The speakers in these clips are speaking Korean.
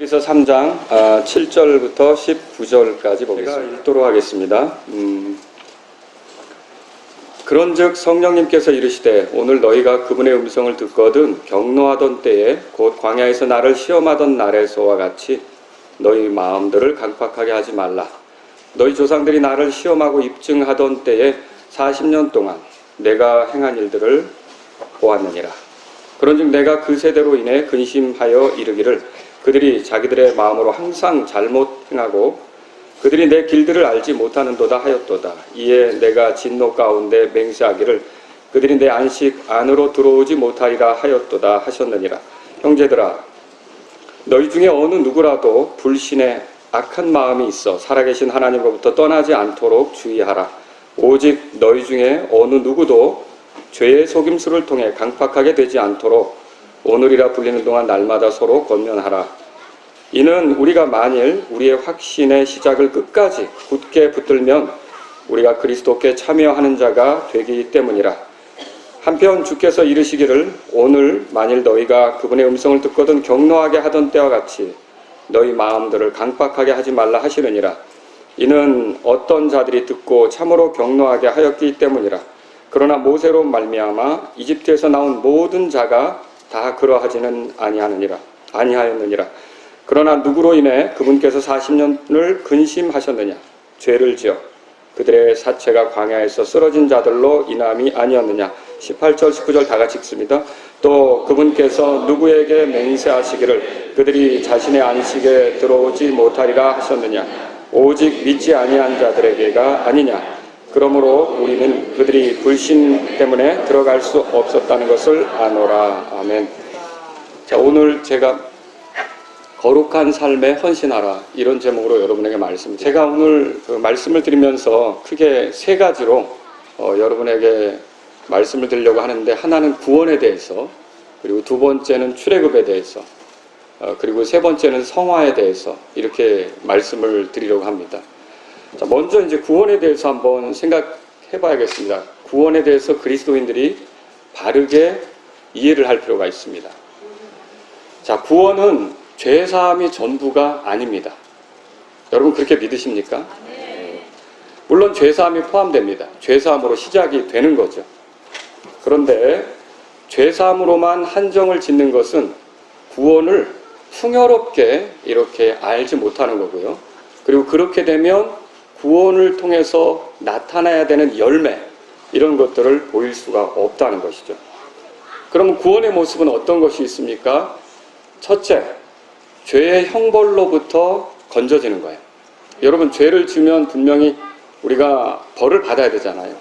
그래서 3장 7절부터 19절까지 보겠습니다. 제가 읽도록 하겠습니다. 그런즉 성령님께서 이르시되 오늘 너희가 그분의 음성을 듣거든 경노하던 때에 곧 광야에서 나를 시험하던 날에서와 같이 너희 마음들을 강팍하게 하지 말라. 너희 조상들이 나를 시험하고 입증하던 때에 40년 동안 내가 행한 일들을 보았느니라. 그런즉 내가 그 세대로 인해 근심하여 이르기를 그들이 자기들의 마음으로 항상 잘못 행하고 그들이 내 길들을 알지 못하는도다 하였도다. 이에 내가 진노 가운데 맹세하기를 그들이 내 안식 안으로 들어오지 못하리라 하였도다 하셨느니라. 형제들아, 너희 중에 어느 누구라도 불신에 악한 마음이 있어 살아계신 하나님으로부터 떠나지 않도록 주의하라. 오직 너희 중에 어느 누구도 죄의 속임수를 통해 강팍하게 되지 않도록 오늘이라 불리는 동안 날마다 서로 권면하라. 이는 우리가 만일 우리의 확신의 시작을 끝까지 굳게 붙들면 우리가 그리스도께 참여하는 자가 되기 때문이라. 한편 주께서 이르시기를 오늘 만일 너희가 그분의 음성을 듣거든 경노하게 하던 때와 같이 너희 마음들을 강팍하게 하지 말라 하시느니라. 이는 어떤 자들이 듣고 참으로 경노하게 하였기 때문이라. 그러나 모세로 말미암아 이집트에서 나온 모든 자가 다 그러하지는 아니하였느니라. 그러나 누구로 인해 그분께서 40년을 근심하셨느냐? 죄를 지어 그들의 사체가 광야에서 쓰러진 자들로 인함이 아니었느냐? 18절 19절 다 같이 읽습니다. 또 그분께서 누구에게 맹세하시기를 그들이 자신의 안식에 들어오지 못하리라 하셨느냐? 오직 믿지 아니한 자들에게가 아니냐? 그러므로 우리는 그들이 불신 때문에 들어갈 수 없었다는 것을 아노라. 아멘. 자, 오늘 제가 거룩한 삶에 헌신하라 이런 제목으로 여러분에게 제가 오늘 그 말씀을 드리면서 크게 세 가지로 여러분에게 말씀을 드리려고 하는데, 하나는 구원에 대해서, 그리고 두 번째는 출애굽에 대해서, 그리고 세 번째는 성화에 대해서 이렇게 말씀을 드리려고 합니다. 자, 먼저 이제 구원에 대해서 한번 생각해 봐야겠습니다. 구원에 대해서 그리스도인들이 바르게 이해를 할 필요가 있습니다. 자, 구원은 죄사함이 전부가 아닙니다. 여러분 그렇게 믿으십니까? 물론 죄사함이 포함됩니다. 죄사함으로 시작이 되는 거죠. 그런데 죄사함으로만 한정을 짓는 것은 구원을 풍요롭게 이렇게 알지 못하는 거고요. 그리고 그렇게 되면 구원을 통해서 나타나야 되는 열매, 이런 것들을 보일 수가 없다는 것이죠. 그러면 구원의 모습은 어떤 것이 있습니까? 첫째, 죄의 형벌로부터 건져지는 거예요. 여러분, 죄를 지으면 분명히 우리가 벌을 받아야 되잖아요.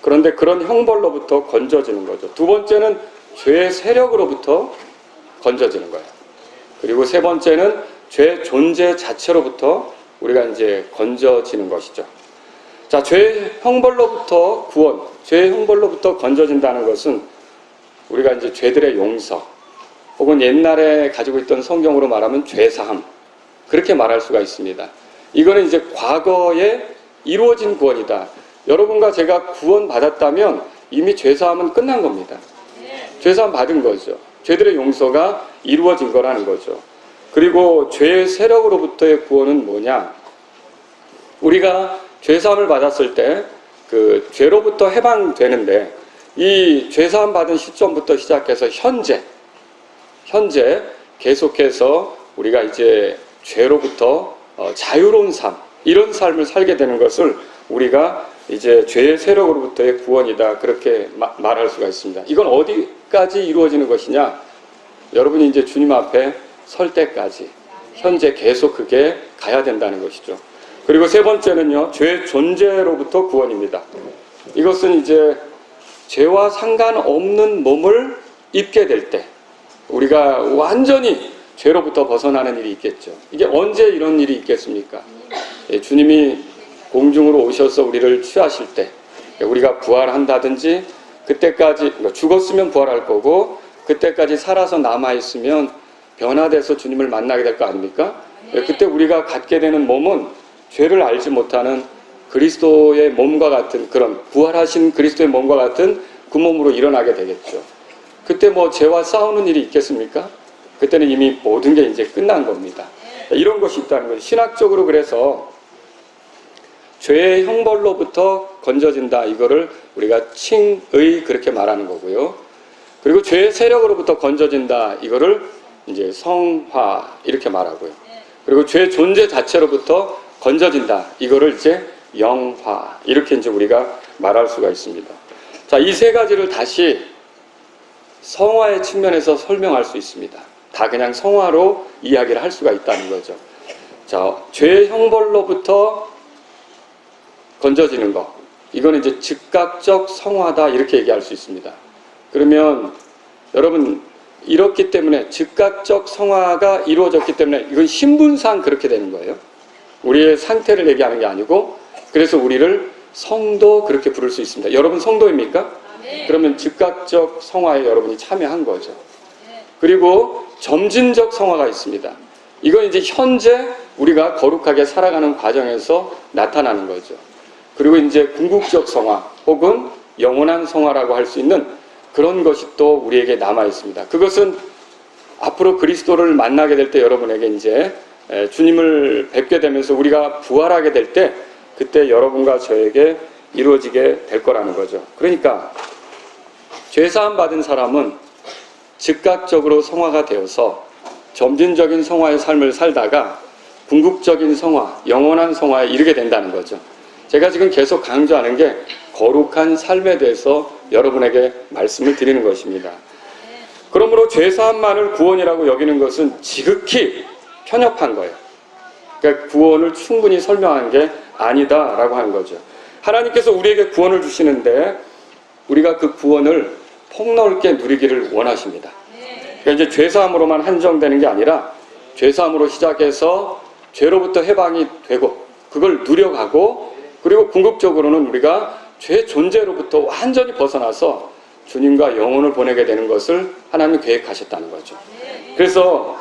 그런데 그런 형벌로부터 건져지는 거죠. 두 번째는 죄의 세력으로부터 건져지는 거예요. 그리고 세 번째는 죄 존재 자체로부터 우리가 이제 건져지는 것이죠. 자, 죄의 형벌로부터 구원, 죄의 형벌로부터 건져진다는 것은 우리가 이제 죄들의 용서, 혹은 옛날에 가지고 있던 성경으로 말하면 죄사함, 그렇게 말할 수가 있습니다. 이거는 이제 과거에 이루어진 구원이다. 여러분과 제가 구원 받았다면 이미 죄사함은 끝난 겁니다. 죄사함 받은 거죠. 죄들의 용서가 이루어진 거라는 거죠. 그리고 죄의 세력으로부터의 구원은 뭐냐? 우리가 죄사함을 받았을 때 그 죄로부터 해방되는데, 이 죄사함 받은 시점부터 시작해서 현재 계속해서 우리가 이제 죄로부터 자유로운 삶, 이런 삶을 살게 되는 것을 우리가 이제 죄의 세력으로부터의 구원이다, 그렇게 말할 수가 있습니다. 이건 어디까지 이루어지는 것이냐? 여러분이 이제 주님 앞에 설 때까지 현재 계속 그게 가야 된다는 것이죠. 그리고 세 번째는요, 죄 존재로부터 구원입니다. 이것은 이제 죄와 상관없는 몸을 입게 될 때 우리가 완전히 죄로부터 벗어나는 일이 있겠죠. 이게 언제 이런 일이 있겠습니까? 주님이 공중으로 오셔서 우리를 취하실 때, 우리가 부활한다든지, 그때까지 죽었으면 부활할 거고 그때까지 살아서 남아있으면 변화돼서 주님을 만나게 될 거 아닙니까? 그때 우리가 갖게 되는 몸은 죄를 알지 못하는 그리스도의 몸과 같은, 그런 부활하신 그리스도의 몸과 같은 그 몸으로 일어나게 되겠죠. 그때 뭐 죄와 싸우는 일이 있겠습니까? 그때는 이미 모든 게 이제 끝난 겁니다. 이런 것이 있다는 거예요. 신학적으로 그래서 죄의 형벌로부터 건져진다. 이거를 우리가 칭의 그렇게 말하는 거고요. 그리고 죄의 세력으로부터 건져진다. 이거를 이제 성화 이렇게 말하고요. 그리고 죄 존재 자체로부터 건져진다. 이거를 이제 영화 이렇게 이제 우리가 말할 수가 있습니다. 자, 이 세 가지를 다시 성화의 측면에서 설명할 수 있습니다. 다 그냥 성화로 이야기를 할 수가 있다는 거죠. 자, 죄의 형벌로부터 건져지는 거. 이거는 이제 즉각적 성화다 이렇게 얘기할 수 있습니다. 그러면 여러분 이렇기 때문에 즉각적 성화가 이루어졌기 때문에 이건 신분상 그렇게 되는 거예요. 우리의 상태를 얘기하는 게 아니고 그래서 우리를 성도 그렇게 부를 수 있습니다. 여러분 성도입니까? 네. 그러면 즉각적 성화에 여러분이 참여한 거죠. 그리고 점진적 성화가 있습니다. 이건 이제 현재 우리가 거룩하게 살아가는 과정에서 나타나는 거죠. 그리고 이제 궁극적 성화 혹은 영원한 성화라고 할 수 있는 그런 것이 또 우리에게 남아 있습니다. 그것은 앞으로 그리스도를 만나게 될 때 여러분에게 이제 주님을 뵙게 되면서 우리가 부활하게 될 때 그때 여러분과 저에게 이루어지게 될 거라는 거죠. 그러니까 죄사함 받은 사람은 즉각적으로 성화가 되어서 점진적인 성화의 삶을 살다가 궁극적인 성화, 영원한 성화에 이르게 된다는 거죠. 제가 지금 계속 강조하는 게 거룩한 삶에 대해서 여러분에게 말씀을 드리는 것입니다. 그러므로 죄사함만을 구원이라고 여기는 것은 지극히 편협한 거예요. 그러니까 구원을 충분히 설명한 게 아니다라고 하는 거죠. 하나님께서 우리에게 구원을 주시는데 우리가 그 구원을 폭넓게 누리기를 원하십니다. 그러니까 이제 죄사함으로만 한정되는 게 아니라 죄사함으로 시작해서 죄로부터 해방이 되고 그걸 누려가고 그리고 궁극적으로는 우리가 죄 존재로부터 완전히 벗어나서 주님과 영혼을 보내게 되는 것을 하나님이 계획하셨다는 거죠. 그래서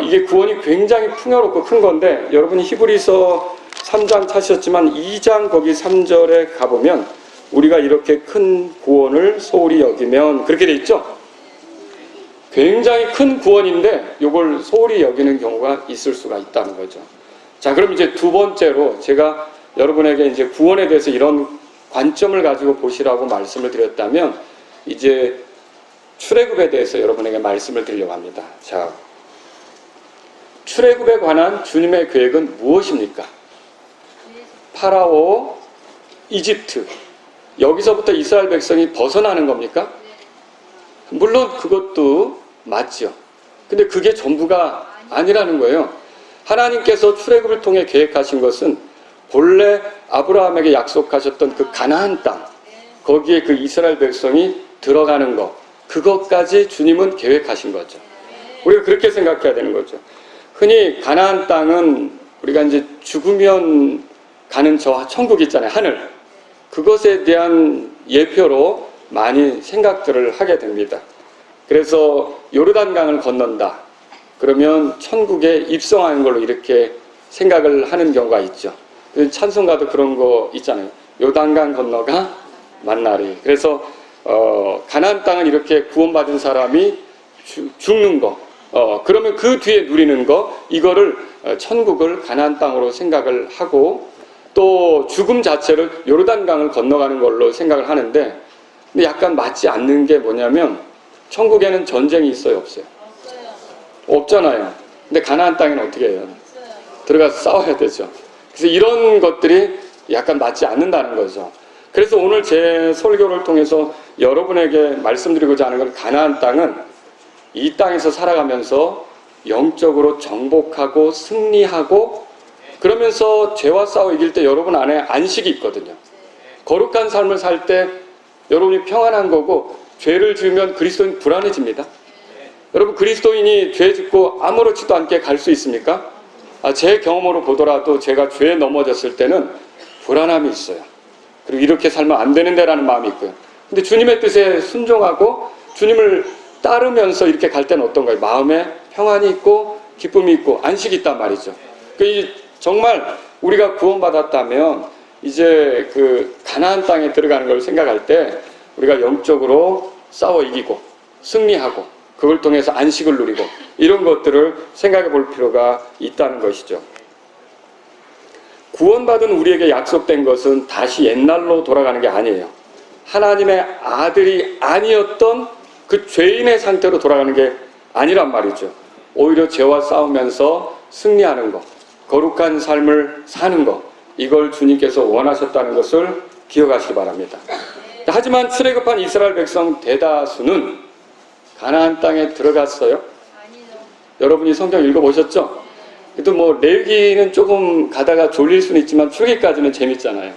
이게 구원이 굉장히 풍요롭고 큰 건데 여러분이 히브리서 3장 찾으셨지만 2장 거기 3절에 가보면 우리가 이렇게 큰 구원을 소홀히 여기면 그렇게 돼 있죠. 굉장히 큰 구원인데 이걸 소홀히 여기는 경우가 있을 수가 있다는 거죠. 자, 그럼 이제 두 번째로 제가 여러분에게 이제 구원에 대해서 이런 관점을 가지고 보시라고 말씀을 드렸다면 이제 출애굽에 대해서 여러분에게 말씀을 드리려고 합니다. 자, 출애굽에 관한 주님의 계획은 무엇입니까? 파라오, 이집트 여기서부터 이스라엘 백성이 벗어나는 겁니까? 물론 그것도 맞죠. 근데 그게 전부가 아니라는 거예요. 하나님께서 출애굽을 통해 계획하신 것은 본래 아브라함에게 약속하셨던 그 가나안 땅, 거기에 그 이스라엘 백성이 들어가는 것, 그것까지 주님은 계획하신 거죠. 우리가 그렇게 생각해야 되는 거죠. 흔히 가나안 땅은 우리가 이제 죽으면 가는 저 천국 있잖아요, 하늘. 그것에 대한 예표로 많이 생각들을 하게 됩니다. 그래서 요르단강을 건넌다. 그러면 천국에 입성하는 걸로 이렇게 생각을 하는 경우가 있죠. 찬송가도 그런 거 있잖아요. 요단강 건너가 만나리. 그래서 가나안 땅은 이렇게 구원받은 사람이 죽는 거. 그러면 그 뒤에 누리는 거, 이거를 천국을 가나안 땅으로 생각을 하고 또 죽음 자체를 요르단강을 건너가는 걸로 생각을 하는데 근데 약간 맞지 않는 게 뭐냐면 천국에는 전쟁이 있어요, 없어요? 없잖아요. 근데 가나안 땅에는 어떻게 해요? 들어가서 싸워야 되죠. 그래서 이런 것들이 약간 맞지 않는다는 거죠. 그래서 오늘 제 설교를 통해서 여러분에게 말씀드리고자 하는 건 가나안 땅은 이 땅에서 살아가면서 영적으로 정복하고 승리하고 그러면서 죄와 싸워 이길 때 여러분 안에 안식이 있거든요. 거룩한 삶을 살 때 여러분이 평안한 거고 죄를 지으면 그리스도인 불안해집니다. 여러분 그리스도인이 죄 짓고 아무렇지도 않게 갈 수 있습니까? 제 경험으로 보더라도 제가 죄에 넘어졌을 때는 불안함이 있어요. 그리고 이렇게 살면 안 되는데 라는 마음이 있고요. 근데 주님의 뜻에 순종하고 주님을 따르면서 이렇게 갈 때는 어떤가요? 마음에 평안이 있고 기쁨이 있고 안식이 있단 말이죠. 정말 우리가 구원받았다면 이제 그 가나안 땅에 들어가는 걸 생각할 때 우리가 영적으로 싸워 이기고 승리하고 그걸 통해서 안식을 누리고 이런 것들을 생각해 볼 필요가 있다는 것이죠. 구원받은 우리에게 약속된 것은 다시 옛날로 돌아가는 게 아니에요. 하나님의 아들이 아니었던 그 죄인의 상태로 돌아가는 게 아니란 말이죠. 오히려 죄와 싸우면서 승리하는 것, 거룩한 삶을 사는 것, 이걸 주님께서 원하셨다는 것을 기억하시기 바랍니다. 하지만 출애굽한 이스라엘 백성 대다수는 가나안 땅에 들어갔어요? 여러분이 성경 읽어보셨죠? 그래도 뭐 레위기는 조금 가다가 졸릴 수는 있지만 출애굽기까지는 재밌잖아요.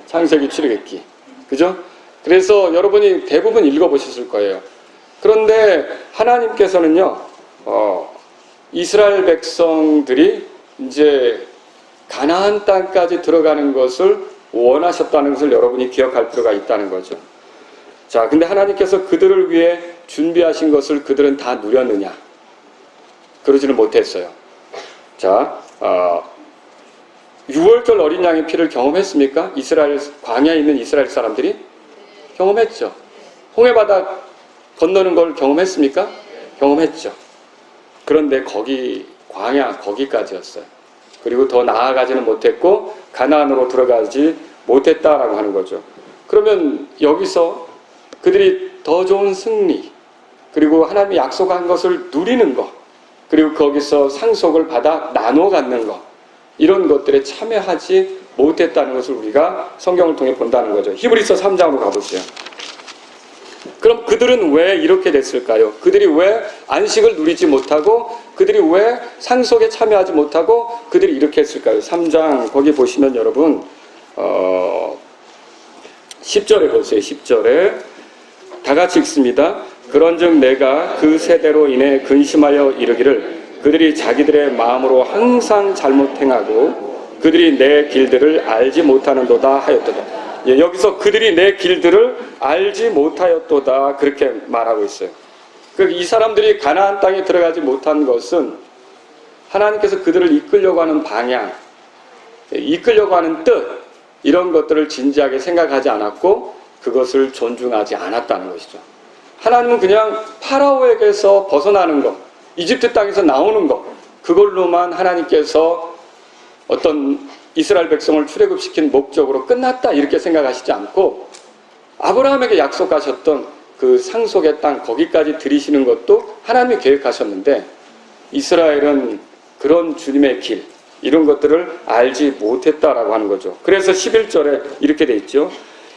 창세기, 출애굽기, 그죠? 그래서 여러분이 대부분 읽어보셨을 거예요. 그런데 하나님께서는요, 이스라엘 백성들이 이제 가나안 땅까지 들어가는 것을 원하셨다는 것을 여러분이 기억할 필요가 있다는 거죠. 자, 근데 하나님께서 그들을 위해 준비하신 것을 그들은 다 누렸느냐? 그러지는 못했어요. 자, 6월절 어린 양의 피를 경험했습니까? 이스라엘 광야에 있는 이스라엘 사람들이 경험했죠. 홍해바다 건너는 걸 경험했습니까? 경험했죠. 그런데 거기 광야 거기까지였어요. 그리고 더 나아가지는 못했고 가나안으로 들어가지 못했다라고 하는 거죠. 그러면 여기서 그들이 더 좋은 승리, 그리고 하나님이 약속한 것을 누리는 것, 그리고 거기서 상속을 받아 나눠 갖는 것, 이런 것들에 참여하지 못했다는 것을 우리가 성경을 통해 본다는 거죠. 히브리서 3장으로 가보세요. 그럼 그들은 왜 이렇게 됐을까요? 그들이 왜 안식을 누리지 못하고, 그들이 왜 상속에 참여하지 못하고 그들이 이렇게 했을까요? 3장 거기 보시면 여러분 10절에 보세요. 10절에 다 같이 읽습니다. 그런즉 내가 그 세대로 인해 근심하여 이르기를 그들이 자기들의 마음으로 항상 잘못 행하고 그들이 내 길들을 알지 못하는도다 하였도다. 예, 여기서 그들이 내 길들을 알지 못하였도다 그렇게 말하고 있어요. 이 사람들이 가나안 땅에 들어가지 못한 것은 하나님께서 그들을 이끌려고 하는 방향, 이끌려고 하는 뜻, 이런 것들을 진지하게 생각하지 않았고 그것을 존중하지 않았다는 것이죠. 하나님은 그냥 파라오에게서 벗어나는 것, 이집트 땅에서 나오는 것, 그걸로만 하나님께서 어떤 이스라엘 백성을 출애굽시킨 목적으로 끝났다 이렇게 생각하시지 않고 아브라함에게 약속하셨던 그 상속의 땅 거기까지 들이시는 것도 하나님이 계획하셨는데 이스라엘은 그런 주님의 길 이런 것들을 알지 못했다라고 하는 거죠. 그래서 11절에 이렇게 돼 있죠.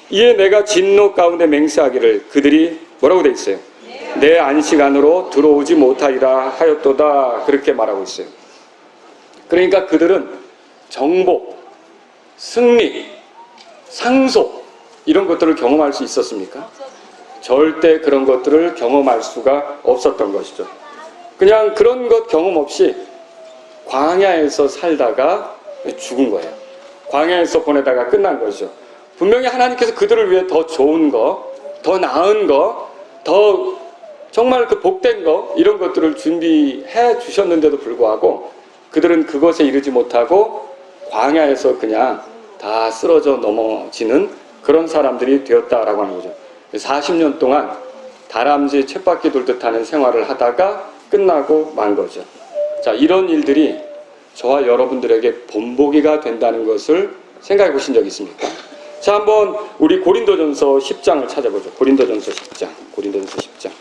이에 내가 진노 가운데 맹세하기를 그들이 뭐라고 돼 있어요? 내 안식 안으로 들어오지 못하리라 하였도다 그렇게 말하고 있어요. 그러니까 그들은 정복, 승리, 상속 이런 것들을 경험할 수 있었습니까? 절대 그런 것들을 경험할 수가 없었던 것이죠. 그냥 그런 것 경험 없이 광야에서 살다가 죽은 거예요. 광야에서 보내다가 끝난 거죠. 분명히 하나님께서 그들을 위해 더 좋은 거, 더 나은 거, 더 정말 그 복된 거 이런 것들을 준비해 주셨는데도 불구하고 그들은 그것에 이르지 못하고 광야에서 그냥 다 쓰러져 넘어지는 그런 사람들이 되었다라고 하는 거죠. 40년 동안 다람쥐 쳇바퀴 돌듯 하는 생활을 하다가 끝나고 만 거죠. 자, 이런 일들이 저와 여러분들에게 본보기가 된다는 것을 생각해 보신 적 있습니까? 자, 한번 우리 고린도전서 10장을 찾아보죠. 고린도전서 10장. 고린도전서 10장.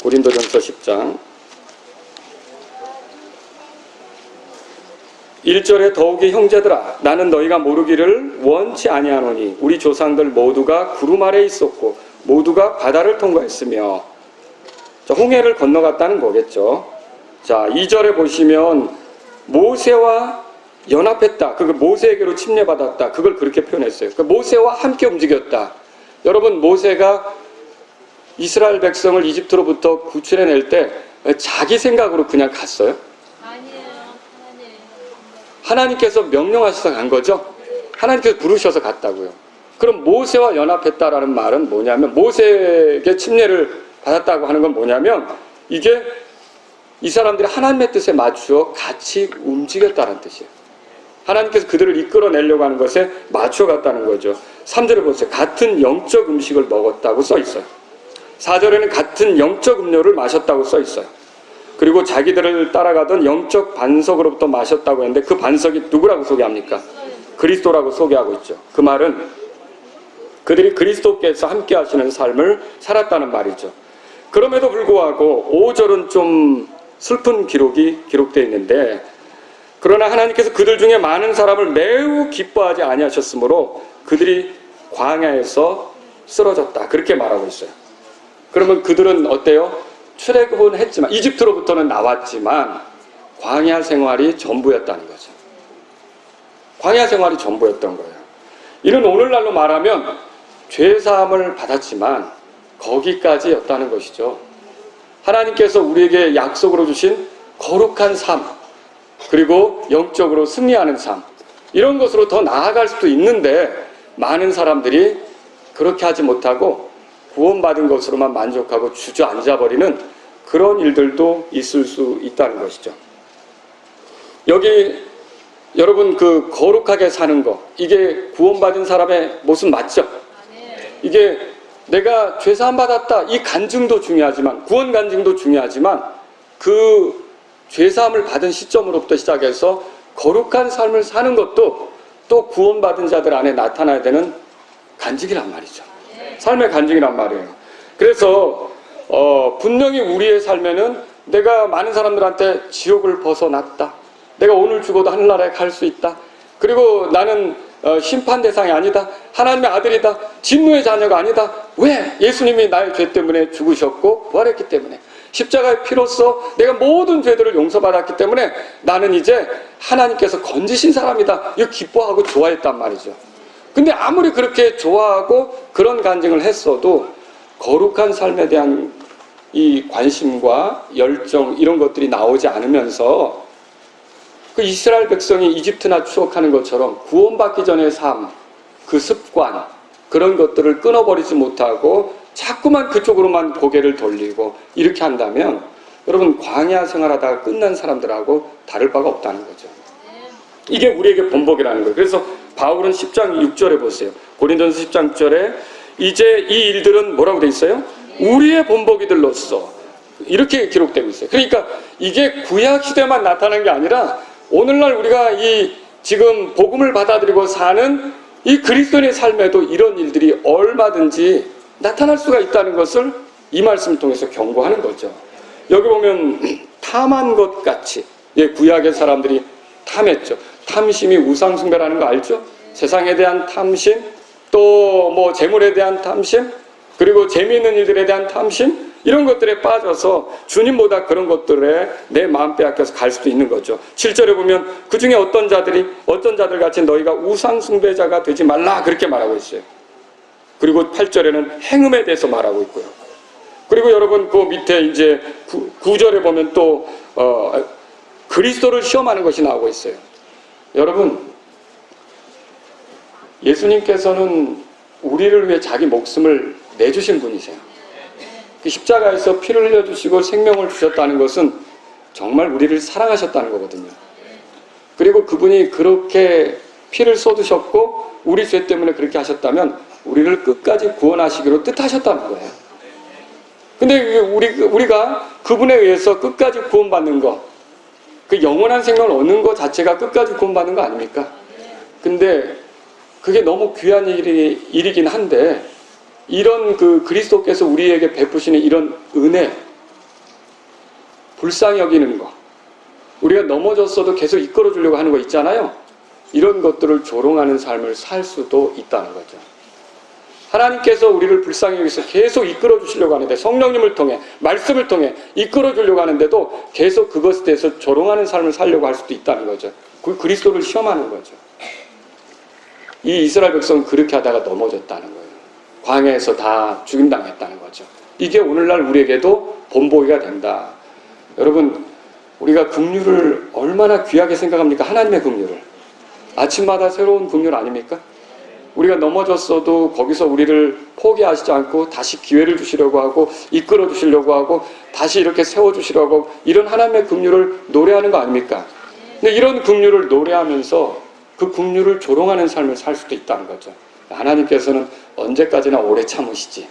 고린도전서 10장. 1절에 더욱이 형제들아 나는 너희가 모르기를 원치 아니하노니 우리 조상들 모두가 구름 아래에 있었고 모두가 바다를 통과했으며 자, 홍해를 건너갔다는 거겠죠. 자, 2절에 보시면 모세와 연합했다. 그걸 모세에게로 침례받았다. 그걸 그렇게 표현했어요. 그 모세와 함께 움직였다. 여러분 모세가 이스라엘 백성을 이집트로부터 구출해낼 때 자기 생각으로 그냥 갔어요? 하나님께서 명령하셔서 간 거죠? 하나님께서 부르셔서 갔다고요. 그럼 모세와 연합했다라는 말은 뭐냐면 모세에게 침례를 받았다고 하는 건 뭐냐면 이게 이 사람들이 하나님의 뜻에 맞추어 같이 움직였다는 뜻이에요. 하나님께서 그들을 이끌어내려고 하는 것에 맞춰갔다는 거죠. 3절에 보세요. 같은 영적 음식을 먹었다고 써 있어요. 4절에는 같은 영적 음료를 마셨다고 써 있어요. 그리고 자기들을 따라가던 영적 반석으로부터 마셨다고 했는데 그 반석이 누구라고 소개합니까? 그리스도라고 소개하고 있죠. 그 말은 그들이 그리스도께서 함께 하시는 삶을 살았다는 말이죠. 그럼에도 불구하고 5절은 좀 슬픈 기록이 기록되어 있는데, 그러나 하나님께서 그들 중에 많은 사람을 매우 기뻐하지 아니하셨으므로 그들이 광야에서 쓰러졌다, 그렇게 말하고 있어요. 그러면 그들은 어때요? 출애굽은 했지만, 이집트로부터는 나왔지만 광야 생활이 전부였다는 거죠. 광야 생활이 전부였던 거예요. 이는 오늘날로 말하면 죄사함을 받았지만 거기까지였다는 것이죠. 하나님께서 우리에게 약속으로 주신 거룩한 삶, 그리고 영적으로 승리하는 삶, 이런 것으로 더 나아갈 수도 있는데 많은 사람들이 그렇게 하지 못하고 구원받은 것으로만 만족하고 주저앉아버리는 그런 일들도 있을 수 있다는 것이죠. 여기 여러분, 그 거룩하게 사는 것, 이게 구원받은 사람의 모습 맞죠? 이게 내가 죄사함 받았다, 이 간증도 중요하지만, 구원 간증도 중요하지만, 그 죄사함을 받은 시점으로부터 시작해서 거룩한 삶을 사는 것도 또 구원받은 자들 안에 나타나야 되는 간증이란 말이죠. 삶의 간증이란 말이에요. 그래서 분명히 우리의 삶에는 내가 많은 사람들한테 지옥을 벗어났다, 내가 오늘 죽어도 하늘나라에 갈 수 있다, 그리고 나는 심판 대상이 아니다, 하나님의 아들이다, 진노의 자녀가 아니다. 왜? 예수님이 나의 죄 때문에 죽으셨고 부활했기 때문에, 십자가의 피로써 내가 모든 죄들을 용서받았기 때문에 나는 이제 하나님께서 건지신 사람이다, 이거 기뻐하고 좋아했단 말이죠. 근데 아무리 그렇게 좋아하고 그런 간증을 했어도 거룩한 삶에 대한 이 관심과 열정, 이런 것들이 나오지 않으면서 그 이스라엘 백성이 이집트나 추억하는 것처럼 구원받기 전의 삶, 그 습관, 그런 것들을 끊어버리지 못하고 자꾸만 그쪽으로만 고개를 돌리고 이렇게 한다면 여러분, 광야 생활하다가 끝난 사람들하고 다를 바가 없다는 거죠. 이게 우리에게 본보기라는 거예요. 그래서 바울은 10장 6절에 보세요. 고린도전서 10장 6절에 이제 이 일들은 뭐라고 돼 있어요? 우리의 본보기들로서, 이렇게 기록되고 있어요. 그러니까 이게 구약 시대만 나타난 게 아니라 오늘날 우리가 이 지금 복음을 받아들이고 사는 이 그리스도인의 삶에도 이런 일들이 얼마든지 나타날 수가 있다는 것을 이 말씀을 통해서 경고하는 거죠. 여기 보면 탐한 것 같이, 구약의 사람들이 탐했죠. 탐심이 우상숭배라는 거 알죠? 세상에 대한 탐심, 또 뭐 재물에 대한 탐심, 그리고 재미있는 일들에 대한 탐심, 이런 것들에 빠져서 주님보다 그런 것들에 내 마음 빼앗겨서 갈 수도 있는 거죠. 7절에 보면 그 중에 어떤 자들 같이 너희가 우상숭배자가 되지 말라, 그렇게 말하고 있어요. 그리고 8절에는 행음에 대해서 말하고 있고요. 그리고 여러분 그 밑에 이제 9절에 보면 또 그리스도를 시험하는 것이 나오고 있어요. 여러분, 예수님께서는 우리를 위해 자기 목숨을 내주신 분이세요. 그 십자가에서 피를 흘려주시고 생명을 주셨다는 것은 정말 우리를 사랑하셨다는 거거든요. 그리고 그분이 그렇게 피를 쏟으셨고 우리 죄 때문에 그렇게 하셨다면 우리를 끝까지 구원하시기로 뜻하셨다는 거예요. 근데 우리가 그분에 의해서 끝까지 구원받는 거, 그 영원한 생명을 얻는 것 자체가 끝까지 구원받는 거 아닙니까? 근데 그게 너무 귀한 일이긴 한데, 이런 그 그리스도께서 우리에게 베푸시는 이런 은혜, 불쌍히 여기는 거, 우리가 넘어졌어도 계속 이끌어 주려고 하는 거 있잖아요. 이런 것들을 조롱하는 삶을 살 수도 있다는 거죠. 하나님께서 우리를 불쌍히 여기서 계속 이끌어 주시려고 하는데, 성령님을 통해, 말씀을 통해 이끌어 주려고 하는데도 계속 그것에 대해서 조롱하는 삶을 살려고 할 수도 있다는 거죠. 그 그리스도를 시험하는 거죠. 이 이스라엘 백성은 그렇게 하다가 넘어졌다는 거예요. 광야에서 다 죽임당했다는 거죠. 이게 오늘날 우리에게도 본보기가 된다. 여러분, 우리가 긍휼을 얼마나 귀하게 생각합니까? 하나님의 긍휼을. 아침마다 새로운 긍휼 아닙니까? 우리가 넘어졌어도 거기서 우리를 포기하시지 않고 다시 기회를 주시려고 하고 이끌어 주시려고 하고 다시 이렇게 세워주시려고 하고, 이런 하나님의 긍휼을 노래하는 거 아닙니까? 근데 이런 긍휼을 노래하면서 그 긍휼을 조롱하는 삶을 살 수도 있다는 거죠. 하나님께서는 언제까지나 오래 참으시지.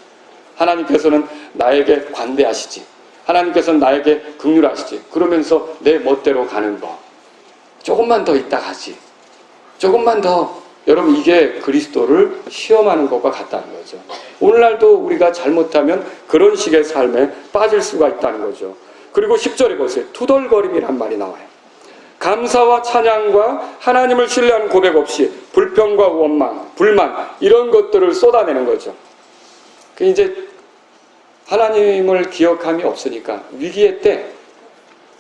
하나님께서는 나에게 관대하시지. 하나님께서는 나에게 긍휼하시지. 그러면서 내 멋대로 가는 거. 조금만 더 있다 가지. 조금만 더. 여러분, 이게 그리스도를 시험하는 것과 같다는 거죠. 오늘날도 우리가 잘못하면 그런 식의 삶에 빠질 수가 있다는 거죠. 그리고 10절에 보세요. 투덜거림이란 말이 나와요. 감사와 찬양과 하나님을 신뢰하는 고백 없이 불평과 원망, 불만 이런 것들을 쏟아내는 거죠. 그 이제 하나님을 기억함이 없으니까 위기의 때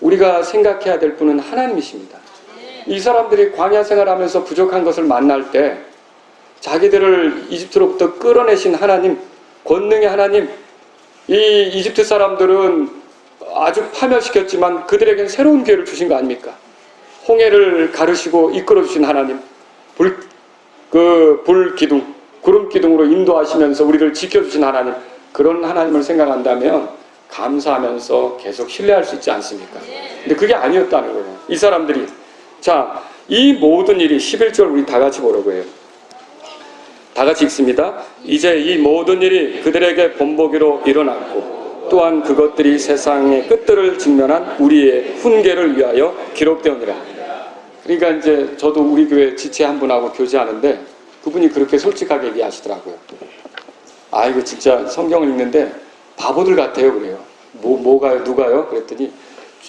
우리가 생각해야 될 분은 하나님이십니다. 이 사람들이 광야 생활하면서 부족한 것을 만날 때 자기들을 이집트로부터 끌어내신 하나님, 권능의 하나님, 이 이집트 사람들은 아주 파멸시켰지만 그들에겐 새로운 기회를 주신 거 아닙니까? 홍해를 가르시고 이끌어 주신 하나님, 불기둥, 구름기둥으로 인도하시면서 우리를 지켜주신 하나님, 그런 하나님을 생각한다면 감사하면서 계속 신뢰할 수 있지 않습니까? 근데 그게 아니었다는 거예요. 이 사람들이. 자, 이 모든 일이 11절 우리 다 같이 보라고 해요. 다 같이 읽습니다. 이제 이 모든 일이 그들에게 본보기로 일어났고 또한 그것들이 세상의 끝들을 직면한 우리의 훈계를 위하여 기록되오니라. 그러니까 이제 저도 우리 교회 지체 한 분하고 교제하는데 그분이 그렇게 솔직하게 얘기하시더라고요. 아, 이거 진짜 성경을 읽는데 바보들 같아요. 그래요. 뭐가요? 누가요? 그랬더니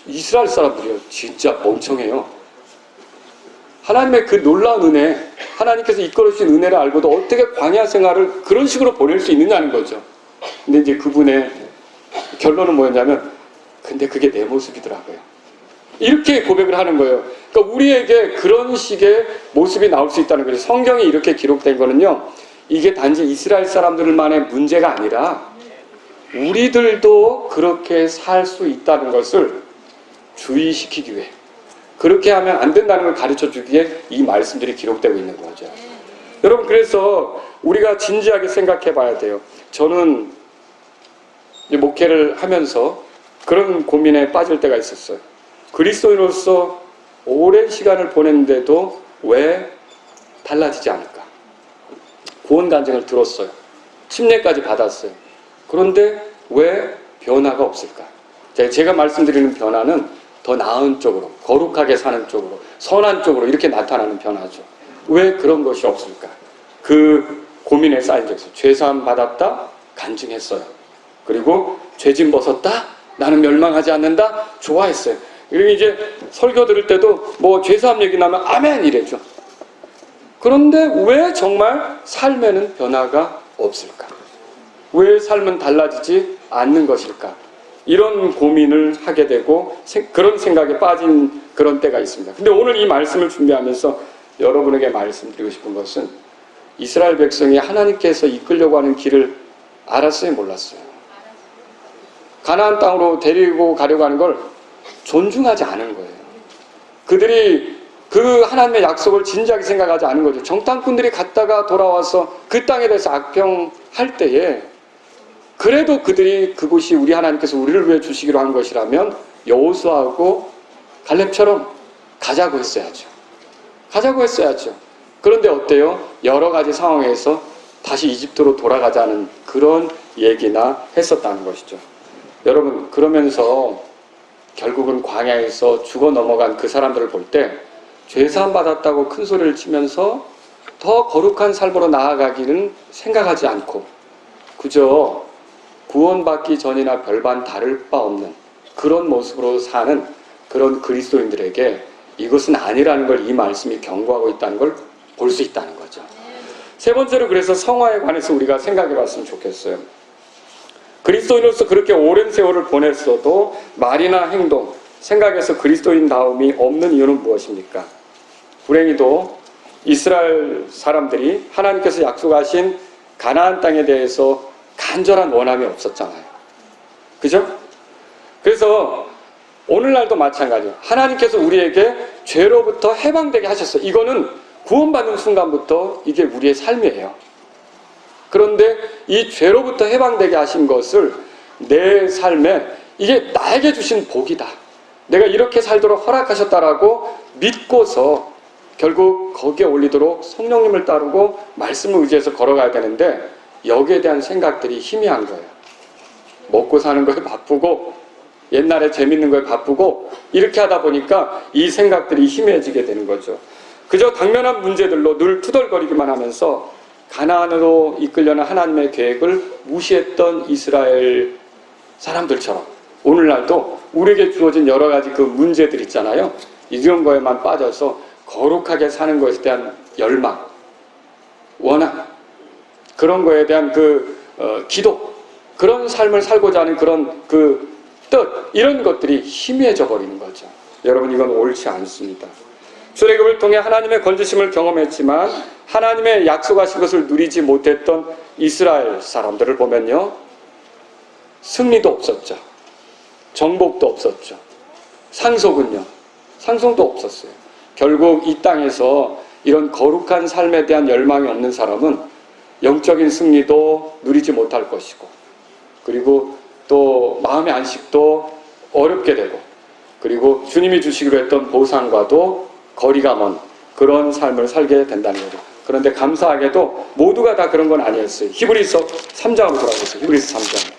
이스라엘 사람들이요. 진짜 멍청해요. 하나님의 그 놀라운 은혜, 하나님께서 이끌어주신 은혜를 알고도 어떻게 광야 생활을 그런 식으로 보낼 수 있느냐는 거죠. 근데 이제 그분의 결론은 뭐였냐면, 근데 그게 내 모습이더라고요. 이렇게 고백을 하는 거예요. 그러니까 우리에게 그런 식의 모습이 나올 수 있다는 거죠. 성경이 이렇게 기록된 거는요, 이게 단지 이스라엘 사람들만의 문제가 아니라 우리들도 그렇게 살 수 있다는 것을 주의시키기 위해, 그렇게 하면 안 된다는 걸 가르쳐 주기에 이 말씀들이 기록되고 있는 거죠. 여러분, 그래서 우리가 진지하게 생각해 봐야 돼요. 저는 목회를 하면서 그런 고민에 빠질 때가 있었어요. 그리스도인으로서 오랜 시간을 보냈는데도 왜 달라지지 않을까? 구원 간증을 들었어요. 침례까지 받았어요. 그런데 왜 변화가 없을까? 제가 말씀드리는 변화는 더 나은 쪽으로, 거룩하게 사는 쪽으로, 선한 쪽으로 이렇게 나타나는 변화죠. 왜 그런 것이 없을까? 그 고민에 쌓인 적이 있어요. 죄사함 받았다? 간증했어요. 그리고 죄짐 벗었다? 나는 멸망하지 않는다? 좋아했어요. 그리고 이제 설교 들을 때도 뭐 죄사함 얘기 나면 아멘 이래죠. 그런데 왜 정말 삶에는 변화가 없을까? 왜 삶은 달라지지 않는 것일까? 이런 고민을 하게 되고 그런 생각에 빠진 그런 때가 있습니다. 근데 오늘 이 말씀을 준비하면서 여러분에게 말씀드리고 싶은 것은 이스라엘 백성이 하나님께서 이끌려고 하는 길을 알았어요? 몰랐어요? 가나안 땅으로 데리고 가려고 하는 걸 존중하지 않은 거예요. 그들이 그 하나님의 약속을 진지하게 생각하지 않은 거죠. 정탐꾼들이 갔다가 돌아와서 그 땅에 대해서 악평할 때에 그래도 그들이 그곳이 우리 하나님께서 우리를 위해 주시기로 한 것이라면 여호수아하고 갈렙처럼 가자고 했어야죠. 가자고 했어야죠. 그런데 어때요? 여러 가지 상황에서 다시 이집트로 돌아가자는 그런 얘기나 했었다는 것이죠. 여러분, 그러면서 결국은 광야에서 죽어 넘어간 그 사람들을 볼 때 죄사함 받았다고 큰 소리를 치면서 더 거룩한 삶으로 나아가기는 생각하지 않고 그저 구원받기 전이나 별반 다를 바 없는 그런 모습으로 사는 그런 그리스도인들에게 이것은 아니라는 걸 이 말씀이 경고하고 있다는 걸 볼 수 있다는 거죠. 세 번째로 그래서 성화에 관해서 우리가 생각해 봤으면 좋겠어요. 그리스도인으로서 그렇게 오랜 세월을 보냈어도 말이나 행동, 생각에서 그리스도인다움이 없는 이유는 무엇입니까? 불행히도 이스라엘 사람들이 하나님께서 약속하신 가나안 땅에 대해서 간절한 원함이 없었잖아요. 그죠? 그래서 오늘날도 마찬가지예요. 하나님께서 우리에게 죄로부터 해방되게 하셨어요. 이거는 구원받는 순간부터 이게 우리의 삶이에요. 그런데 이 죄로부터 해방되게 하신 것을 내 삶에 이게 나에게 주신 복이다. 내가 이렇게 살도록 허락하셨다라고 믿고서 결국 거기에 올리도록 성령님을 따르고 말씀을 의지해서 걸어가야 되는데 여기에 대한 생각들이 희미한 거예요. 먹고 사는 거에 바쁘고 옛날에 재밌는 거에 바쁘고 이렇게 하다 보니까 이 생각들이 희미해지게 되는 거죠. 그저 당면한 문제들로 늘 투덜거리기만 하면서 가나안으로 이끌려는 하나님의 계획을 무시했던 이스라엘 사람들처럼 오늘날도 우리에게 주어진 여러 가지 그 문제들 있잖아요. 이런 거에만 빠져서 거룩하게 사는 것에 대한 열망, 원한, 그런 거에 대한 기도, 그런 삶을 살고자 하는 그런 뜻, 이런 것들이 희미해져 버리는 거죠. 여러분, 이건 옳지 않습니다. 출애굽을 통해 하나님의 건지심을 경험했지만 하나님의 약속하신 것을 누리지 못했던 이스라엘 사람들을 보면요, 승리도 없었죠. 정복도 없었죠. 상속은요, 상속도 없었어요. 결국 이 땅에서 이런 거룩한 삶에 대한 열망이 없는 사람은 영적인 승리도 누리지 못할 것이고, 그리고 또 마음의 안식도 어렵게 되고, 그리고 주님이 주시기로 했던 보상과도 거리가 먼 그런 삶을 살게 된다는 거죠. 그런데 감사하게도 모두가 다 그런 건 아니었어요. 히브리서 3장으로 돌아가겠습니다. 히브리서 3장.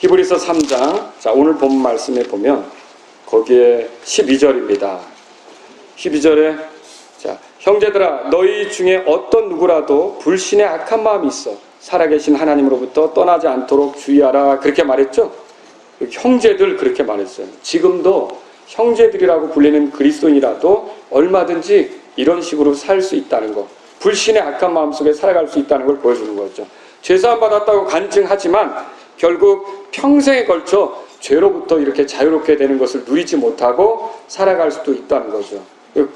히브리서 3장. 자, 오늘 본 말씀에 보면 거기에 12절입니다. 12절에 자, 형제들아, 너희 중에 어떤 누구라도 불신의 악한 마음이 있어 살아계신 하나님으로부터 떠나지 않도록 주의하라, 그렇게 말했죠. 형제들 그렇게 말했어요. 지금도 형제들이라고 불리는 그리스도인이라도 얼마든지 이런 식으로 살 수 있다는 것, 불신의 악한 마음 속에 살아갈 수 있다는 걸 보여주는 거죠. 죄사함 받았다고 간증하지만 결국 평생에 걸쳐 죄로부터 이렇게 자유롭게 되는 것을 누리지 못하고 살아갈 수도 있다는 거죠.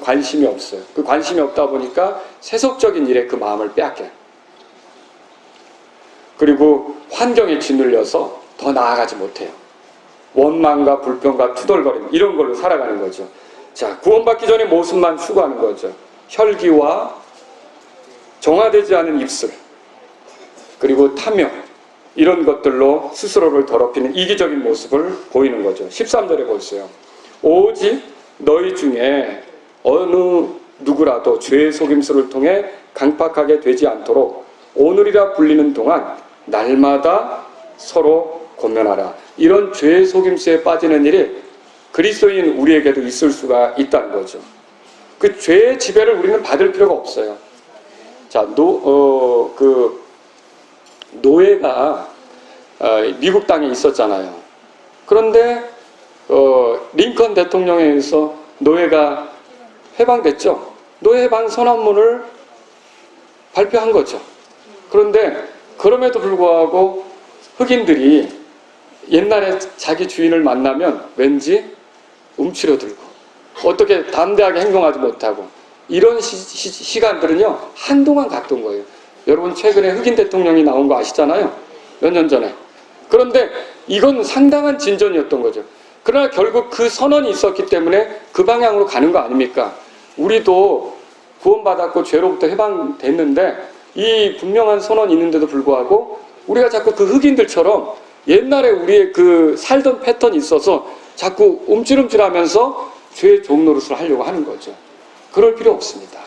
관심이 없어요. 그 관심이 없다 보니까 세속적인 일에 그 마음을 빼앗겨요. 그리고 환경에 짓눌려서 더 나아가지 못해요. 원망과 불평과 투덜거림, 이런 걸로 살아가는 거죠. 자, 구원받기 전에 모습만 추구하는 거죠. 혈기와 정화되지 않은 입술, 그리고 탐욕, 이런 것들로 스스로를 더럽히는 이기적인 모습을 보이는 거죠. 13절에 보세요. 오직 너희 중에 어느 누구라도 죄의 속임수를 통해 강팍하게 되지 않도록 오늘이라 불리는 동안 날마다 서로 권면하라. 이런 죄의 속임수에 빠지는 일이 그리스도인 우리에게도 있을 수가 있다는 거죠. 그 죄의 지배를 우리는 받을 필요가 없어요. 자, 노예가 미국 땅에 있었잖아요. 그런데 링컨 대통령에 의해서 노예가 해방됐죠. 노예 해방 선언문을 발표한 거죠. 그런데 그럼에도 불구하고 흑인들이 옛날에 자기 주인을 만나면 왠지 움츠러들고 어떻게 담대하게 행동하지 못하고 이런 시간들은요 한동안 갔던 거예요. 여러분, 최근에 흑인 대통령이 나온 거 아시잖아요. 몇 년 전에. 그런데 이건 상당한 진전이었던 거죠. 그러나 결국 그 선언이 있었기 때문에 그 방향으로 가는 거 아닙니까? 우리도 구원받았고 죄로부터 해방됐는데 이 분명한 선언이 있는데도 불구하고 우리가 자꾸 그 흑인들처럼 옛날에 우리의 그 살던 패턴이 있어서 자꾸 움찔움찔하면서 죄의 종노릇을 하려고 하는 거죠. 그럴 필요 없습니다.